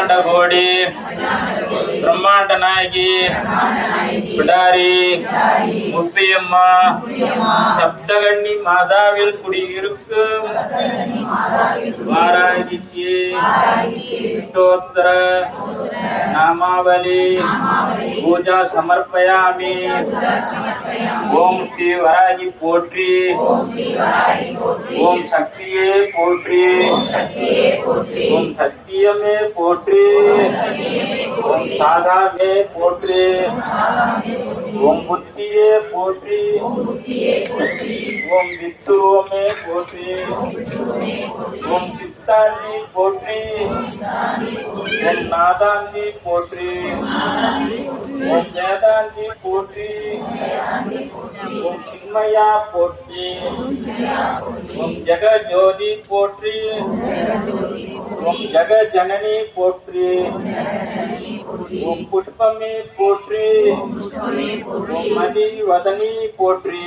அகிலாண்ட கோடி பிரம்மாண்ட நாயகி பிடாரி முப்பியம்மா சப்தகண்ணி மாதாவில் குடியிருக்கும் வாராகிக்கு அஷ்டோத்தர नामावली पूजा समर्पयामि। ओम श्री वराही पोट्री, ओम शक्तिये पोट्री, ओम शक्तिय में पोट्री, ओम साधा में पोट्री, ओम बुद्धिये पोट्री, ओम वित्तुरो में पोट्री, ओम चित्तानी पोट्री, ओम नादानी पोट्री, ओम वेदांती पोट्री, ओम चिन्मया पोट्री, ओम जगत ज्योति पोट्री, ओम जगत जननी पोट्री, ओम पुष्पमे पोट्री, ओम मणि वदनी पोट्री।